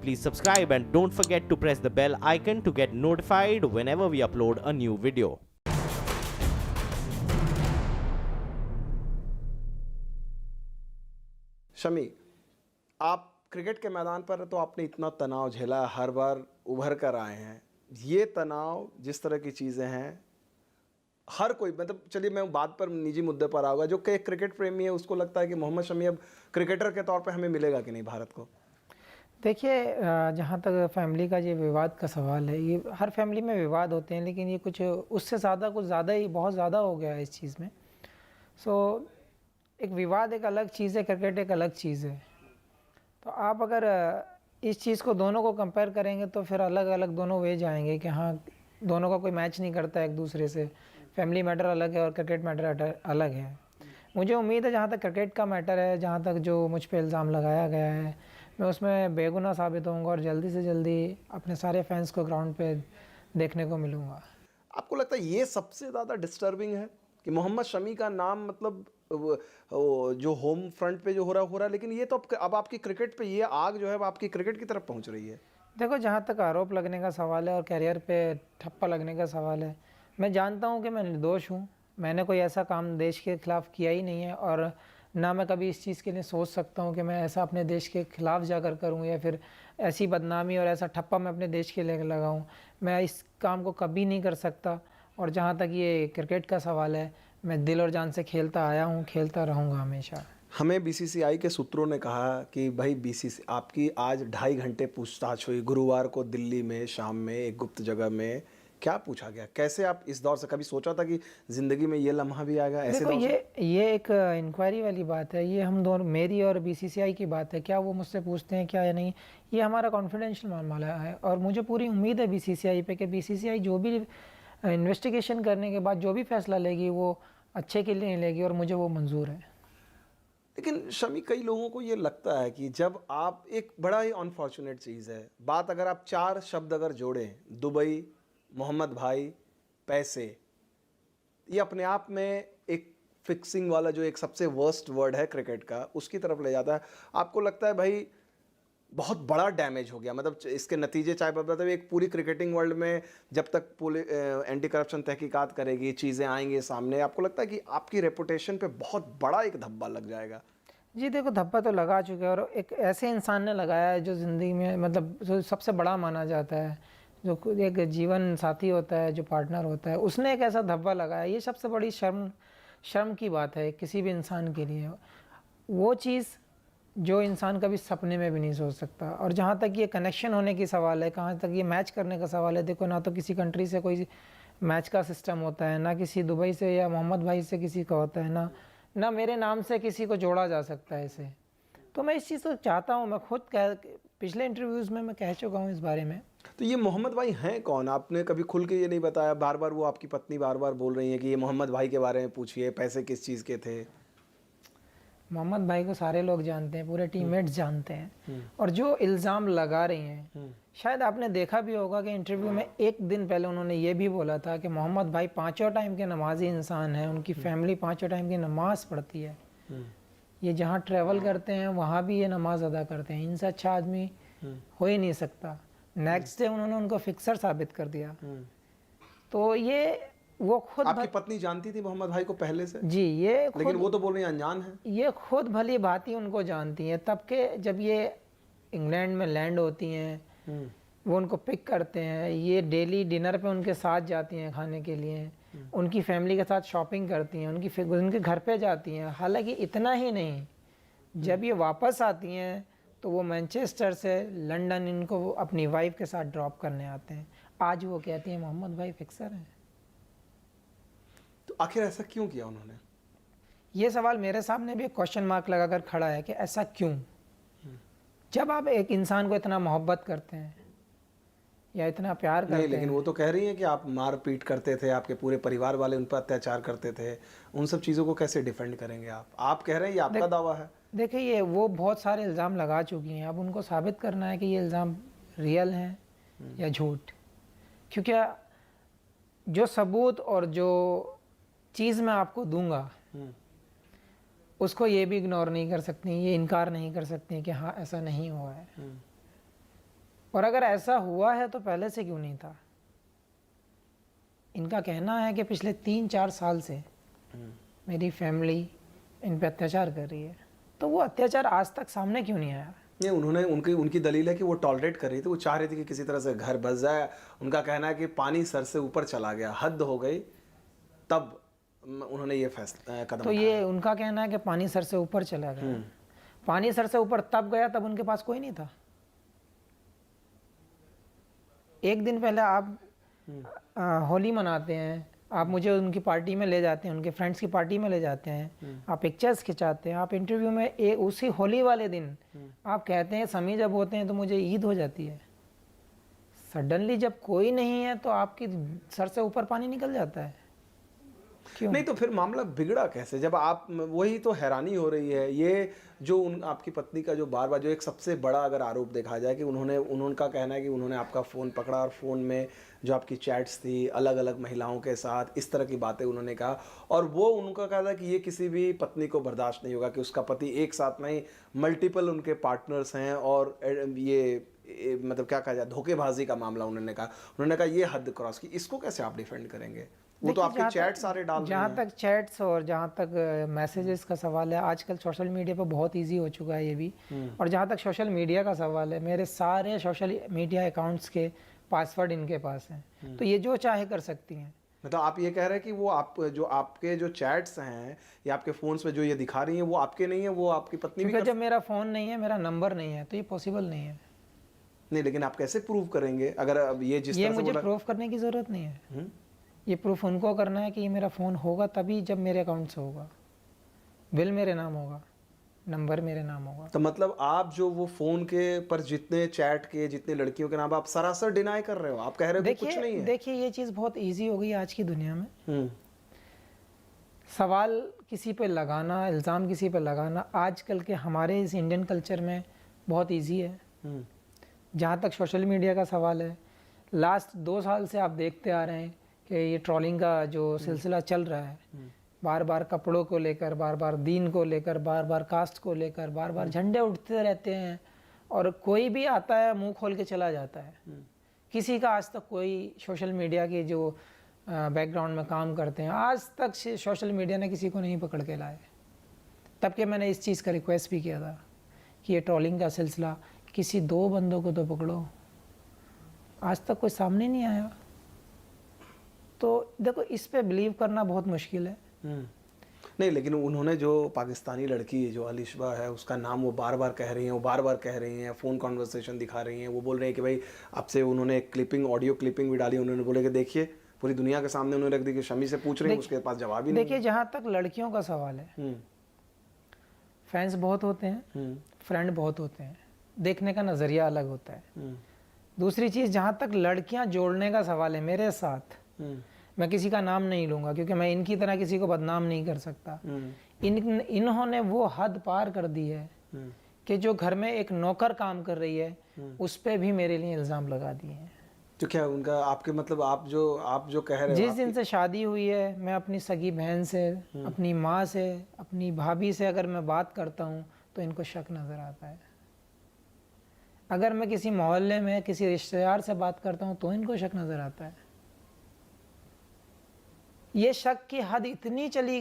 please subscribe and don't forget to press the bell icon to get notified whenever we upload a new video. Shami, आप cricket के मैदान पर तो आपने इतना तनाव झेला, हर बार उभर कर आए हैं। ये तनाव जिस तरह की चीज़ें हैं, हर कोई मतलब चलिए मैं बात पर निजी मुद्दे पर आऊँगा, जो कि एक क्रिकेट प्रेमी है उसको लगता है कि मोहम्मद शमी अब क्रिकेटर के तौर पे हमें मिलेगा कि नहीं भारत को। देखिए, जहाँ तक फैमिली का ये विवाद का सवाल है, ये हर फैमिली में विवाद होते हैं, लेकिन ये कुछ उससे ज़्यादा कुछ ज़्यादा ही बहुत ज़्यादा हो गया है इस चीज़ में। एक विवाद एक अलग चीज़ है, क्रिकेट एक अलग चीज़ है। तो आप अगर इस चीज़ को दोनों को कंपेयर करेंगे तो फिर अलग अलग दोनों वे जाएंगे कि हाँ, दोनों का कोई मैच नहीं करता एक दूसरे से। फैमिली मैटर अलग है और क्रिकेट मैटर अलग है। मुझे उम्मीद है जहाँ तक क्रिकेट का मैटर है, जहाँ तक जो मुझ पे इल्ज़ाम लगाया गया है, मैं उसमें बेगुनाह साबित होऊंगा और जल्दी से जल्दी अपने सारे फैंस को ग्राउंड पे देखने को मिलूँगा। आपको लगता है ये सबसे ज़्यादा डिस्टर्बिंग है कि मोहम्मद शमी का नाम मतलब वो जो होम फ्रंट पे जो हो रहा है, लेकिन ये तो अब आपकी क्रिकेट पे ये आग जो है आपकी क्रिकेट की तरफ पहुंच रही है। देखो, जहाँ तक आरोप लगने का सवाल है और कैरियर पे ठप्पा लगने का सवाल है, मैं जानता हूँ कि मैं निर्दोष हूँ। मैंने कोई ऐसा काम देश के ख़िलाफ़ किया ही नहीं है और ना मैं कभी इस चीज़ के लिए सोच सकता हूँ कि मैं ऐसा अपने देश के ख़िलाफ़ जाकर करूँ या फिर ऐसी बदनामी और ऐसा ठप्पा मैं अपने देश के लिए लगाऊँ। मैं इस काम को कभी नहीं कर सकता। और जहाँ तक ये क्रिकेट का सवाल है, मैं दिल और जान से खेलता आया हूँ, खेलता रहूँगा हमेशा। हमें बीसीसीआई के सूत्रों ने कहा कि भाई बीसीसी आपकी आज 2.5 घंटे पूछताछ हुई गुरुवार को दिल्ली में, शाम में एक गुप्त जगह में। क्या पूछा गया, कैसे आप इस दौर से कभी सोचा था कि ज़िंदगी में ये लम्हा भी आएगा ऐसे देखो, दौर से? ये एक इंक्वायरी वाली बात है। ये हम दोनों, मेरी और बीसीसीआई की बात है। क्या वो मुझसे पूछते हैं क्या या नहीं, ये हमारा कॉन्फिडेंशियल मामला है। और मुझे पूरी उम्मीद है बीसीसीआई पे कि बीसीसीआई जो भी इन्वेस्टिगेशन करने के बाद जो भी फैसला लेगी वो अच्छे के लिए लेगी और मुझे वो मंजूर है। लेकिन शमी, कई लोगों को ये लगता है कि जब आप एक बड़ा ही अनफॉर्चुनेट चीज़ है बात, अगर आप 4 शब्द अगर जोड़ें, दुबई, मोहम्मद भाई, पैसे, ये अपने आप में एक फिक्सिंग वाला जो एक सबसे वर्स्ट वर्ड है क्रिकेट का, उसकी तरफ ले जाता है। आपको लगता है भाई बहुत बड़ा डैमेज हो गया, मतलब इसके नतीजे चाहे मतलब एक पूरी क्रिकेटिंग वर्ल्ड में जब तक एंटी करप्शन तहकीकात करेगी, चीज़ें आएंगी सामने, आपको लगता है कि आपकी रेपुटेशन पे बहुत बड़ा एक धब्बा लग जाएगा? जी देखो, धब्बा तो लगा चुका है और एक ऐसे इंसान ने लगाया है जो ज़िंदगी में मतलब जो सबसे बड़ा माना जाता है, जो एक जीवन साथी होता है, जो पार्टनर होता है, उसने एक ऐसा धब्बा लगाया। ये सबसे बड़ी शर्म की बात है किसी भी इंसान के लिए। वो चीज़ जो इंसान कभी सपने में भी नहीं सोच सकता। और जहाँ तक ये कनेक्शन होने की सवाल है, कहाँ तक ये मैच करने का सवाल है, देखो ना तो किसी कंट्री से कोई मैच का सिस्टम होता है, ना किसी दुबई से या मोहम्मद भाई से किसी का होता है, ना मेरे नाम से किसी को जोड़ा जा सकता है इसे। तो मैं इस चीज़ को चाहता हूँ, मैं खुद पिछले इंटरव्यूज़ में मैं कह चुका हूँ इस बारे में। तो ये मोहम्मद भाई हैं कौन? आपने कभी खुल के ये नहीं बताया, बार बार वो आपकी पत्नी बार बार बोल रही है कि ये मोहम्मद भाई के बारे में पूछिए, पैसे किस चीज़ के थे। मोहम्मद भाई को सारे लोग जानते हैं, पूरे टीममेट्स जानते हैं। और जो इल्ज़ाम लगा रही हैं, शायद आपने देखा भी होगा कि इंटरव्यू में एक दिन पहले उन्होंने ये भी बोला था कि मोहम्मद भाई 5 टाइम के नमाजी इंसान हैं, उनकी फैमिली 5 टाइम की नमाज पढ़ती है। ये जहाँ ट्रैवल करते हैं वहाँ भी ये नमाज अदा करते हैं। इनसे अच्छा आदमी हो ही नहीं सकता। नेक्स्ट डे उन्होंने उनको फिक्सर साबित कर दिया। तो ये वो खुद आपकी पत्नी जानती थी मोहम्मद भाई को पहले से? जी, ये लेकिन वो तो बोल रही है अनजान है। ये खुद भली भांति उनको जानती हैं। तब के जब ये इंग्लैंड में लैंड होती हैं, वो उनको पिक करते हैं, ये डेली डिनर पे उनके साथ जाती हैं खाने के लिए, उनकी फैमिली के साथ शॉपिंग करती हैं, उनके घर पे जाती हैं। हालांकि इतना ही नहीं, जब ये वापस आती हैं तो वो मैनचेस्टर से लंदन इनको वो अपनी वाइफ के साथ ड्रॉप करने आते हैं। आज वो कहती हैं मोहम्मद भाई फिक्सर हैं। तो आखिर ऐसा क्यों किया उन्होंने? ये सवाल मेरे सामने भी एक क्वेश्चन मार्क लगाकर खड़ा है कि ऐसा क्यों। जब आप एक इंसान को इतना मोहब्बत करते हैं या इतना प्यार करते हैं। लेकिन वो तो कह रही हैं कि आप मार पीट करते थे, आपके पूरे परिवार वाले उन पर अत्याचार करते थे, उन सब चीज़ों को कैसे डिफेंड करेंगे आप? आप कह रहे हैं ये आपका दावा है। देखिए, ये वो बहुत सारे इल्ज़ाम लगा चुकी हैं। अब उनको साबित करना है कि ये इल्ज़ाम रियल हैं या झूठ। क्योंकि जो सबूत और जो चीज़ मैं आपको दूंगा उसको ये भी इग्नोर नहीं कर सकती, ये इनकार नहीं कर सकती कि हाँ ऐसा नहीं हुआ है। और अगर ऐसा हुआ है तो पहले से क्यों नहीं था? इनका कहना है कि पिछले 3-4 साल से मेरी फैमिली इन पे अत्याचार कर रही है, तो वो अत्याचार आज तक सामने क्यों नहीं आया? नहीं, उन्होंने उनकी दलील है कि वो टॉलरेट कर रही थी, वो चाह रही थी कि किसी तरह से घर बस जाए। उनका कहना है कि पानी सर से ऊपर चला गया, हद हो गई, तब उन्होंने ये फैसला कदम तो ये उनका कहना है कि पानी सर से ऊपर चला गया। पानी सर से ऊपर तब गया तब उनके पास कोई नहीं था। एक दिन पहले आप होली मनाते हैं, आप मुझे उनकी पार्टी में ले जाते हैं, उनके फ्रेंड्स की पार्टी में ले जाते हैं, आप पिक्चर्स खिंचाते हैं, आप इंटरव्यू में उसी होली वाले दिन आप कहते हैं समी जब होते हैं तो मुझे ईद हो जाती है। सडनली जब कोई नहीं है तो आपकी सर से ऊपर पानी निकल जाता है, क्यों? नहीं, तो फिर मामला बिगड़ा कैसे? जब आप, वही तो हैरानी हो रही है। ये जो आपकी पत्नी का जो बार बार जो एक सबसे बड़ा अगर आरोप देखा जाए कि उनका कहना है कि उन्होंने आपका फ़ोन पकड़ा और फ़ोन में जो आपकी चैट्स थी अलग अलग महिलाओं के साथ, इस तरह की बातें उन्होंने कहा, और वो उनका कहना है कि ये किसी भी पत्नी को बर्दाश्त नहीं होगा कि उसका पति एक साथ में ही मल्टीपल उनके पार्टनर्स हैं, और ये मतलब क्या कहा जाए, धोखेबाजी का मामला उन्होंने कहा ये हद क्रॉस की। इसको कैसे आप डिफेंड करेंगे? वो तो आपके चैट सारे डाल रहे हैं। जहाँ तक चैट्स और जहाँ तक मैसेजेस का सवाल है, आजकल सोशल मीडिया पे बहुत इजी हो चुका है ये भी। और जहाँ तक सोशल मीडिया का सवाल है, मेरे सारे सोशल मीडिया अकाउंट्स के पासवर्ड इनके पास हैं, तो ये जो चाहे कर सकती हैं। मतलब आप ये कह रहे हैं कि वो आपके जो चैट्स हैं या आपके फ़ोन्स में जो ये दिखा रही हैं वो आपके नहीं है, वो आपकी पत्नी भी क्योंकि जब मेरा फ़ोन नहीं है, मेरा नंबर नहीं है, तो ये पॉसिबल नहीं है। नहीं, लेकिन आप कैसे प्रूव करेंगे अगर अब ये जिस तरह से मुझे प्रूफ करने की ज़रूरत नहीं है। ये प्रूफ उनको करना है कि ये मेरा फ़ोन होगा तभी जब मेरे अकाउंट से होगा, बिल मेरे नाम होगा, नंबर मेरे नाम होगा। तो मतलब आप जो वो फ़ोन के पर जितने चैट के, जितने लड़कियों के नाम, आप सरासर डिनाई कर रहे हो, आप कह रहे हो कि कुछ नहीं है। देखिए ये चीज़ बहुत इजी हो गई आज की दुनिया में। सवाल किसी पे लगाना, इल्ज़ाम किसी पे लगाना आजकल के हमारे इस इंडियन कल्चर में बहुत इजी है। जहाँ तक सोशल मीडिया का सवाल है, लास्ट 2 साल से आप देखते आ रहे हैं कि ये ट्रोलिंग का जो सिलसिला चल रहा है, बार बार कपड़ों को लेकर, बार बार दीन को लेकर, बार बार कास्ट को लेकर, बार बार झंडे उठते रहते हैं, और कोई भी आता है मुंह खोल के चला जाता है। किसी का आज तक कोई सोशल मीडिया के जो बैकग्राउंड में काम करते हैं, आज तक सोशल मीडिया ने किसी को नहीं पकड़ के लाए। तब के मैंने इस चीज़ का रिक्वेस्ट भी किया था कि ये ट्रोलिंग का सिलसिला किसी 2 बंदों को तो पकड़ो, आज तक कोई सामने नहीं आया। तो देखो, इस पे बिलीव करना बहुत मुश्किल है। नहीं, लेकिन उन्होंने जो पाकिस्तानी लड़की जो अलिशबा है उसका नाम वो बार बार कह रही हैं, वो बार बार कह रही हैं, फ़ोन कॉन्वर्सेशन दिखा रही हैं, वो बोल रही हैं कि भाई आपसे उन्होंने एक क्लिपिंग, ऑडियो क्लिपिंग भी डाली, उन्होंने बोले कि देखिए पूरी दुनिया के सामने उन्होंने रख दी कि शमी से पूछ रही हैं, उसके पास जवाब ही नहीं। देखिए, जहाँ तक लड़कियों का सवाल है, फैंस बहुत होते हैं, फ्रेंड बहुत होते हैं, देखने का नज़रिया अलग होता है। दूसरी चीज़, जहाँ तक लड़कियाँ जोड़ने का सवाल है मेरे साथ, मैं किसी का नाम नहीं लूँगा क्योंकि मैं इनकी तरह किसी को बदनाम नहीं कर सकता। इन्होंने वो हद पार कर दी है कि जो घर में एक नौकर काम कर रही है उस पर भी मेरे लिए इल्ज़ाम लगा दिए हैं। तो क्या उनका, आपके मतलब आप जो कह रहे हो, जिस दिन से शादी हुई है, मैं अपनी सगी बहन से, अपनी माँ से, अपनी भाभी से अगर मैं बात करता हूँ तो इनको शक नज़र आता है। अगर मैं किसी मोहल्ले में किसी रिश्तेदार से बात करता हूँ तो इनको शक नज़र आता है। ये शक की हद इतनी चली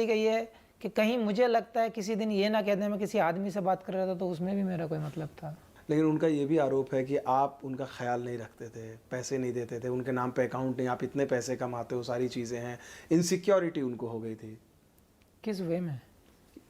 गई है कि कहीं मुझे लगता है किसी दिन ये ना कह दें मैं किसी आदमी से बात कर रहा था तो उसमें भी मेरा कोई मतलब था। लेकिन उनका ये भी आरोप है कि आप उनका ख्याल नहीं रखते थे, पैसे नहीं देते थे, उनके नाम पे अकाउंट नहीं, आप इतने पैसे कमाते हो, सारी चीज़ें हैं, इनसिक्योरिटी उनको हो गई थी। किस वे में?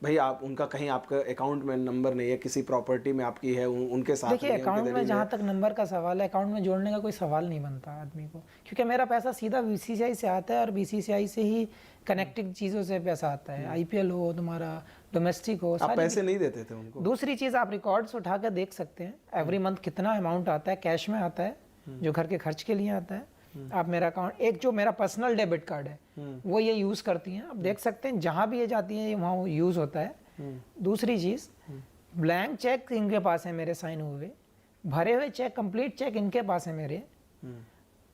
भाई आप उनका कहीं आपका अकाउंट में नंबर नहीं है, किसी प्रॉपर्टी में आपकी है, उनके साथ देखिए, अकाउंट में जहाँ तक नंबर का सवाल है, अकाउंट में जोड़ने का कोई सवाल नहीं बनता आदमी को, क्योंकि मेरा पैसा सीधा बीसीसीआई से आता है और बीसीसीआई से ही कनेक्टेड चीज़ों से पैसा आता है। आईपीएल हो, तुम्हारा डोमेस्टिक हो, आप पैसे नहीं देते थे उनको। दूसरी चीज़, आप रिकॉर्ड्स उठा कर देख सकते हैं एवरी मंथ कितना अमाउंट आता है, कैश में आता है, जो घर के खर्च के लिए आता है। आप मेरा अकाउंट, एक जो मेरा पर्सनल डेबिट कार्ड है वो ये यूज़ करती हैं, आप देख सकते हैं जहाँ भी ये जाती हैं वहाँ यूज़ होता है। दूसरी चीज़, ब्लैंक चेक इनके पास है मेरे साइन हुए, भरे हुए चेक, कंप्लीट चेक इनके पास है मेरे।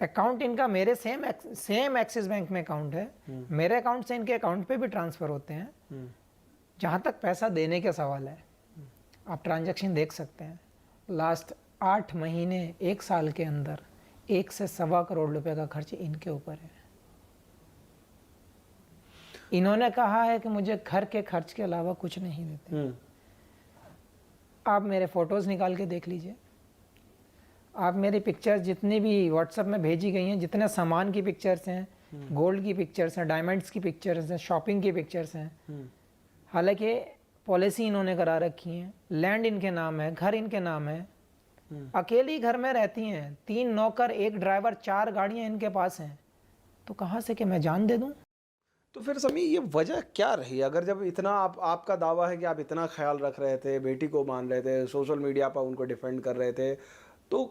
अकाउंट इनका मेरे सेम एक्सिस बैंक में अकाउंट है, मेरे अकाउंट से इनके अकाउंट पे भी ट्रांसफ़र होते हैं। जहाँ तक पैसा देने का सवाल है, आप ट्रांजैक्शन देख सकते हैं। लास्ट 8 महीने 1 साल के अंदर 1 से सवा करोड़ रुपए का खर्च इनके ऊपर है। इन्होंने कहा है कि मुझे घर के खर्च के अलावा कुछ नहीं देते। आप मेरे फोटोज़ निकाल के देख लीजिए, आप मेरी पिक्चर्स जितनी भी व्हाट्सएप में भेजी गई हैं, जितने सामान की पिक्चर्स हैं, गोल्ड की पिक्चर्स हैं, डायमंड्स की पिक्चर्स हैं, शॉपिंग की पिक्चर्स हैं, हालांकि पॉलिसी इन्होंने करा रखी है, लैंड इनके नाम है, घर इनके नाम है, अकेली घर में रहती हैं, 3 नौकर, 1 ड्राइवर, 4 गाड़ियां इनके पास हैं, तो कहाँ से कि मैं जान दे दूं? तो फिर शमी ये वजह क्या रही? अगर जब इतना आपका दावा है कि आप इतना ख्याल रख रहे थे, बेटी को मान रहे थे, सोशल मीडिया पर उनको डिफेंड कर रहे थे, तो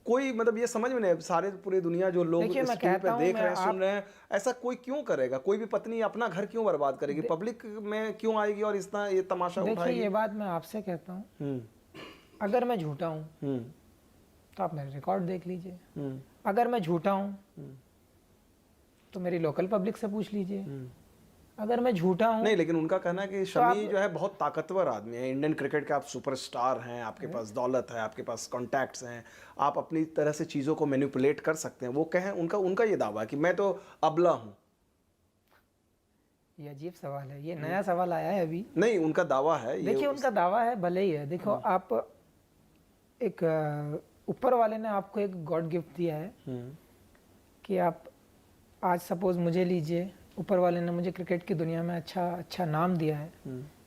कोई मतलब ये समझ में नहीं, सारे पूरी दुनिया जो लोग देखिए, मैं स्क्रीन पे कहता हूं, देख मैं रहे हैं, सुन रहे हैं, ऐसा कोई क्यों करेगा? कोई भी पत्नी अपना घर क्यों बर्बाद करेगी? पब्लिक में क्यों आएगी और इतना ये तमाशा देखिए, उठाएगी? ये बात मैं आपसे कहता हूँ, अगर मैं झूठा हूँ तो आप मेरे रिकॉर्ड देख लीजिए, अगर मैं झूठा हूँ तो मेरी लोकल पब्लिक से पूछ लीजिए, अगर मैं झूठा हूँ। नहीं, लेकिन उनका कहना है कि शमी जो है बहुत ताकतवर आदमी है, इंडियन क्रिकेट के आप सुपरस्टार हैं, आपके पास दौलत है, आपके पास कॉन्टैक्ट्स हैं, आप अपनी तरह से चीज़ों को मैनिपुलेट कर सकते हैं। वो कहें, उनका ये दावा है कि मैं तो अबला हूँ। ये अजीब सवाल है, ये नया सवाल आया है अभी। नहीं, उनका दावा है ये। देखिए, उनका दावा है, भले ही है। देखो, आप एक ऊपर वाले ने आपको एक गॉड गिफ्ट दिया है कि आप आज सपोज मुझे लीजिए, ऊपर वाले ने मुझे क्रिकेट की दुनिया में अच्छा नाम दिया है,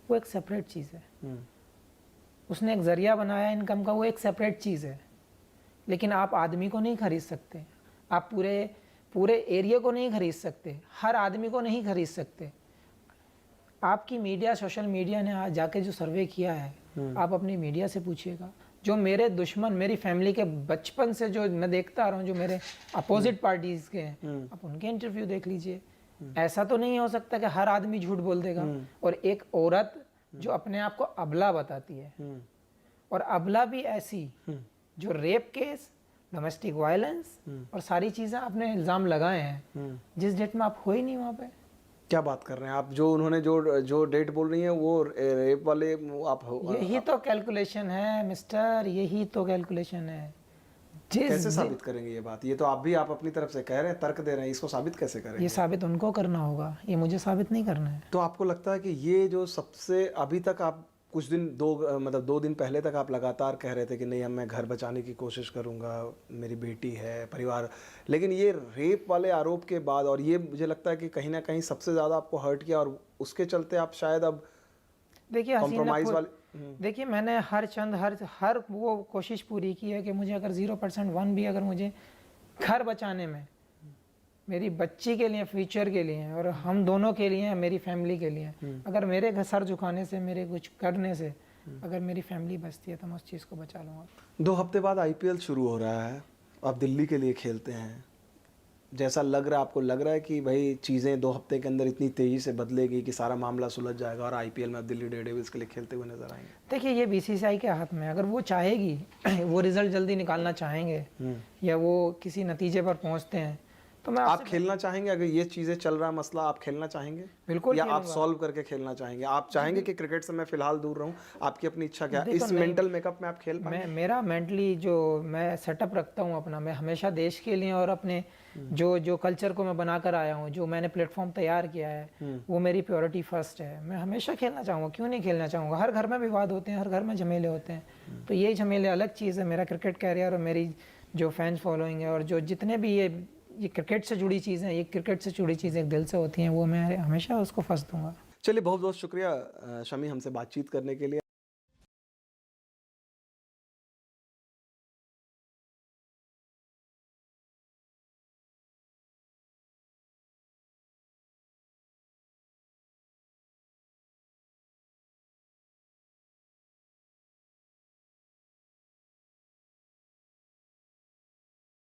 वो एक सेपरेट चीज़ है। उसने एक जरिया बनाया इनकम का, वो एक सेपरेट चीज़ है। लेकिन आप आदमी को नहीं खरीद सकते, आप पूरे एरिया को नहीं खरीद सकते, हर आदमी को नहीं खरीद सकते। आपकी मीडिया, सोशल मीडिया ने आज जाके जो सर्वे किया है, आप अपनी मीडिया से पूछिएगा। जो मेरे दुश्मन, मेरी फैमिली के बचपन से जो मैं देखता आ रहा हूँ, जो मेरे अपोजिट पार्टीज के हैं, आप उनके इंटरव्यू देख लीजिए। ऐसा तो नहीं हो सकता कि हर आदमी झूठ बोल देगा। और एक औरत जो अपने आप को अबला बताती है, और अबला भी ऐसी जो रेप केस, डोमेस्टिक वायलेंस और सारी चीज़ें आपने इल्ज़ाम लगाए हैं, जिस डेट में आप हो ही नहीं वहाँ पे। क्या बात कर रहे हैं आप? जो उन्होंने जो डेट बोल रही हैं वो रेप वाले आप यही तो कैलकुलेशन है मिस्टर, यही तो कैलकुलेशन है। कैसे साबित करेंगे ये बात? ये तो आप अपनी तरफ से कह रहे हैं, तर्क दे रहे हैं, इसको साबित कैसे करेंगे? ये साबित उनको करना होगा, ये मुझे साबित नहीं करना है। तो आपको लगता है कि ये जो सबसे अभी तक आप कुछ दिन 2 दिन पहले तक आप लगातार कह रहे थे कि नहीं, मैं घर बचाने की कोशिश करूंगा, मेरी बेटी है, परिवार, लेकिन ये रेप वाले आरोप के बाद, और ये मुझे लगता है कि कहीं ना कहीं सबसे ज़्यादा आपको हर्ट किया, और उसके चलते आप शायद अब देखिए कॉम्प्रोमाइज़ वाले। देखिए, मैंने हर वो कोशिश पूरी की है कि मुझे अगर 0% भी अगर मुझे घर बचाने में, मेरी बच्ची के लिए, फ्यूचर के लिए, और हम दोनों के लिए, मेरी फैमिली के लिए, अगर मेरे घर सर झुकाने से, मेरे कुछ करने से अगर मेरी फैमिली बचती है तो मैं उस चीज़ को बचा लूँगा। 2 हफ्ते बाद IPL शुरू हो रहा है, आप दिल्ली के लिए खेलते हैं, जैसा लग रहा है, आपको लग रहा है कि भाई चीज़ें 2 हफ्ते के अंदर इतनी तेज़ी से बदलेगी कि सारा मामला सुलझ जाएगा और IPL में आप दिल्ली डेयरडेविल्स के लिए खेलते हुए नजर आएंगे? देखिए, ये BCCI के हाथ में, अगर वो चाहेगी वो रिजल्ट जल्दी निकालना चाहेंगे या वो किसी नतीजे पर पहुंचते हैं, तो मैं आप खेलना चाहेंगे? अगर ये चीज़ें चल रहा मसला, आप खेलना चाहेंगे? बिल्कुल, या आप सॉल्व करके खेलना चाहेंगे? आप चाहेंगे कि क्रिकेट से मैं फिलहाल दूर रहूं? आपकी अपनी इच्छा क्या है? इस मेंटल मेकअप में आप खेल पाएंगे? मेरा मेंटली जो मैं सेटअप रखता हूँ अपना, मैं हमेशा देश के लिए और अपने जो कल्चर को मैं बनाकर आया हूँ, जो मैंने प्लेटफॉर्म तैयार किया है, वो मेरी प्योरिटी फर्स्ट है। मैं हमेशा खेलना चाहूँगा, क्यों नहीं खेलना चाहूँगा? हर घर में विवाद होते हैं, हर घर में झमेले होते हैं, तो ये झमेले अलग चीज़ है। मेरा क्रिकेट कैरियर और मेरी जो फैंस फॉलोइंग है और जो जितने भी ये क्रिकेट से जुड़ी चीज़ें, ये क्रिकेट से जुड़ी चीज़ें दिल से होती हैं, वो मैं हमेशा उसको फर्स्ट दूंगा। चलिए, बहुत बहुत शुक्रिया शमी हमसे बातचीत करने के लिए।